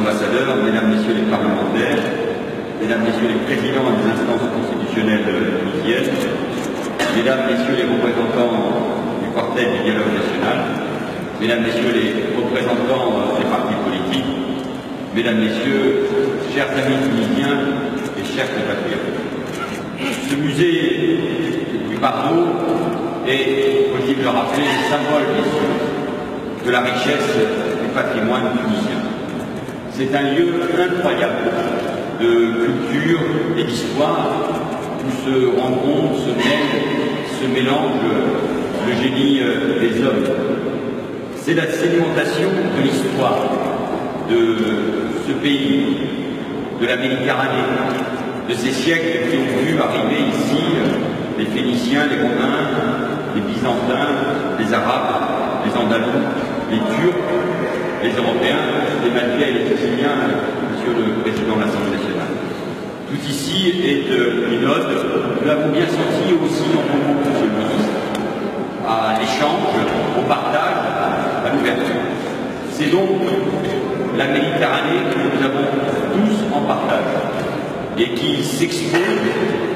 ambassadeurs, mesdames, messieurs les parlementaires, mesdames, messieurs les présidents des instances constitutionnelles tunisiennes, mesdames, messieurs les représentants du quartet du dialogue national, mesdames, messieurs les représentants des partis politiques, mesdames, messieurs, chers amis tunisiens et chers compatriotes. Ce musée du Bardo est, faut-il le rappeler, le symbole, bien sûr, de la richesse du patrimoine tunisien. C'est un lieu incroyable de culture et d'histoire où se rencontrent, se mêlent, se mélangent le génie des hommes. C'est la sédimentation de l'histoire de ce pays, de la Méditerranée, de ces siècles qui ont vu arriver ici les Phéniciens, les Romains, les Byzantins, les Arabes, les Andalous, les Turcs, les Européens, les Maltais et les Siciliens, Monsieur le Président de l'Assemblée nationale. Tout ici est une ode, nous l'avons bien senti aussi dans mon groupe, Monsieur le Ministre, à l'échange, au partage, à l'ouverture. C'est donc la Méditerranée que nous avons tous en partage et qui s'expose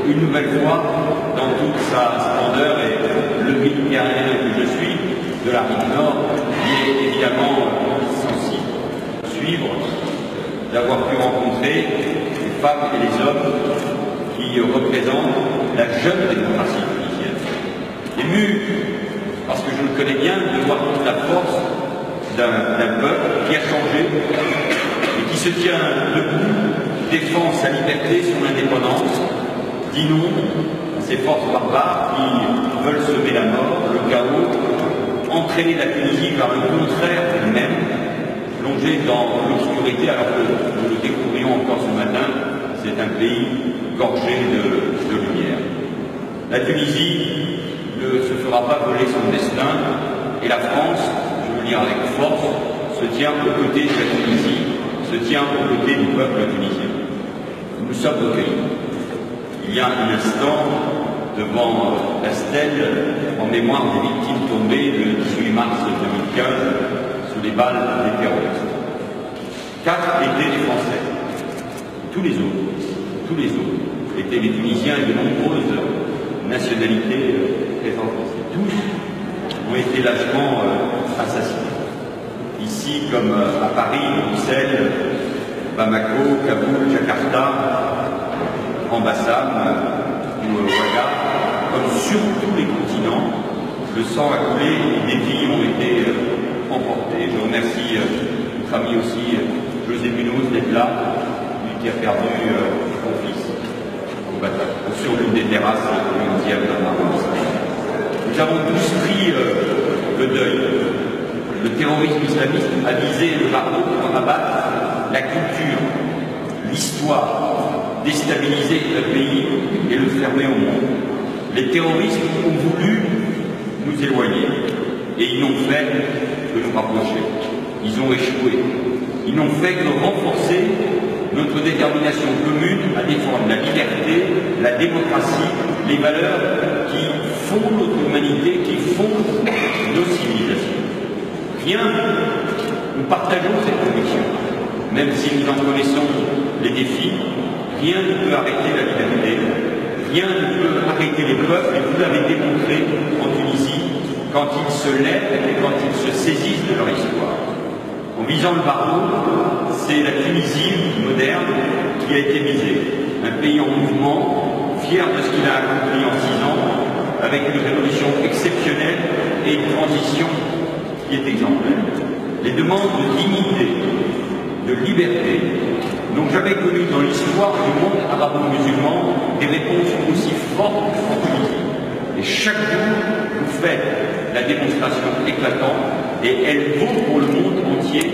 une nouvelle fois dans toute sa splendeur, et le Méditerranéen que je suis, de la rive nord, qui est évidemment sensible. Suivre, d'avoir pu rencontrer les femmes et les hommes qui représentent la jeune démocratie tunisienne. Ému, parce que je le connais bien, de voir toute la force d'un peuple qui a changé et qui se tient debout, défend sa liberté, son indépendance, dit non à ces forces barbares qui veulent semer la mort, le chaos, entraîner la Tunisie vers le contraire d'elle-même, plongée dans l'obscurité, alors que nous le découvrions encore ce matin, c'est un pays gorgé de lumière. La Tunisie ne se fera pas voler son destin, et la France, je veux dire avec force, se tient aux côtés de la Tunisie, se tient aux côtés du peuple tunisien. Nous sommes recueillis. Il y a un instant, devant la stèle en mémoire des victimes tombées le 18 mars 2015 sous les balles des terroristes. 4 étaient les Français. Tous les autres étaient les Tunisiens et de nombreuses nationalités présentes ici. Tous ont été lâchement assassinés. Ici, comme à Paris, Bruxelles, Bamako, Kaboul, Jakarta, Ambassade ou Ouaga, comme sur tous les continents, le sang a coulé et des vies ont été emportées. Je remercie notre ami aussi José Munoz d'être là, lui qui a perdu son fils sur l'une des terrasses du 11e arrondissement. Nous avons tous pris le deuil. Le terrorisme islamiste a visé le Bardo pour abattre la culture, l'histoire, déstabiliser le pays et le fermer au monde. Les terroristes ont voulu nous éloigner et ils n'ont fait que nous rapprocher. Ils ont échoué. Ils n'ont fait que renforcer notre détermination commune à défendre la liberté, la démocratie, les valeurs qui font notre humanité, qui font nos civilisations. Rien, nous partageons cette conviction. Même si nous en connaissons les défis, rien ne peut arrêter la liberté, rien ne peut arrêter les peuples, et vous l'avez démontré en Tunisie, quand ils se lèvent et quand ils se saisissent de leur histoire. En visant le Bardo, c'est la Tunisie moderne qui a été visée. Un pays en mouvement, fier de ce qu'il a accompli en 6 ans, avec une révolution exceptionnelle et une transition qui est exemplaire. Les demandes de dignité, de liberté, n'ont jamais connu dans l'histoire du monde arabo-musulman des réponses aussi fortes qu'en Tunisie. Et chaque jour, vous faites la démonstration éclatante, et elle vaut pour le monde entier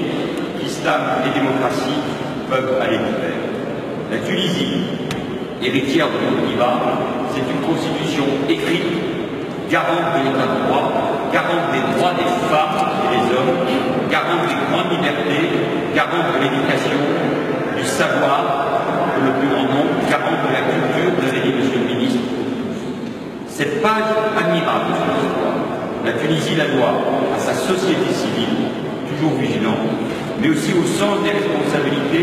qu'islam et démocratie peuvent aller de pair. La Tunisie, héritière de notre Iba, c'est une constitution écrite, garante de l'état de droit, garante des droits des femmes et des hommes, garante des grandes libertés, garante de l'éducation, du savoir pour le plus grand nombre, garante de la culture, vous avez dit, Monsieur le Ministre. Cette page admirable de son histoire, la Tunisie la doit à sa société civile, toujours vigilante, mais aussi au sens des responsabilités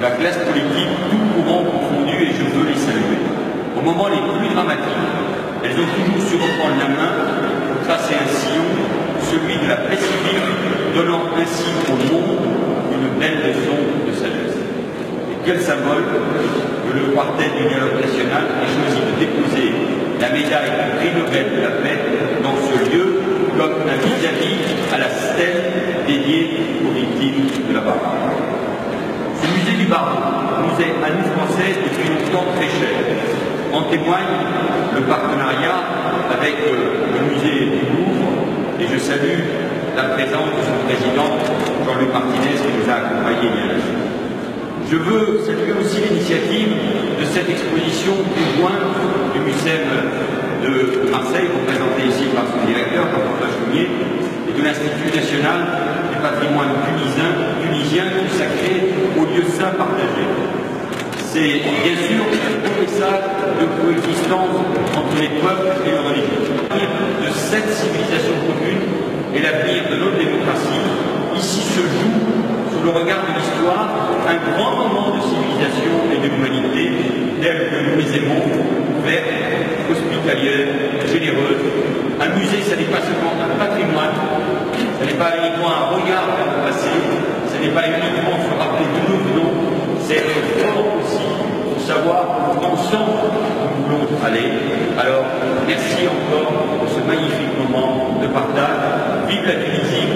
la classe politique, tout courant confondu, et je veux les saluer. Au moment les plus dramatiques, elles ont toujours su reprendre la main pour tracer un sillon, celui de la paix civile, donnant ainsi au monde une belle leçon de sagesse. Et quel symbole que le quartet du dialogue national ait choisi de déposer la médaille du prix Nobel de la paix dans ce lieu comme un vis-à-vis à la stèle dédiée aux victimes de la barbarie. Ce musée du Bardo nous est à nous Français depuis longtemps très cher. En témoigne le partenariat avec le musée du Louvre, et je salue la présence de son président Jean-Luc Martinez qui nous a accompagnés bien là-dessus. Je veux saluer aussi l'initiative de cette exposition conjointe du MUCEM de Marseille, représenté ici par son directeur, Jean-François Chaumier, et de l'Institut national du patrimoine tunisien consacré aux lieux saints partagés. C'est bien sûr un message de coexistence entre les peuples et les religions. L'avenir de cette civilisation commune et l'avenir de notre démocratie, ici se joue, sous le regard de l'histoire, un grand moment de civilisation et de l'humanité, tel que nous les aimons, ouverte, hospitalière, généreuse. Un musée, ce n'est pas seulement un patrimoine, ce n'est pas uniquement un regard vers le passé, ce n'est pas uniquement se rappeler de nous venons, c'est fort aussi pour savoir ensemble où nous voulons aller. Alors, merci encore pour ce magnifique moment de partage. Vive la Tunisie,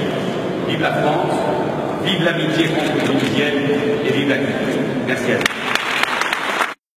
vive la France, vive l'amitié franco-tunisienne et vive la culture. Merci à tous.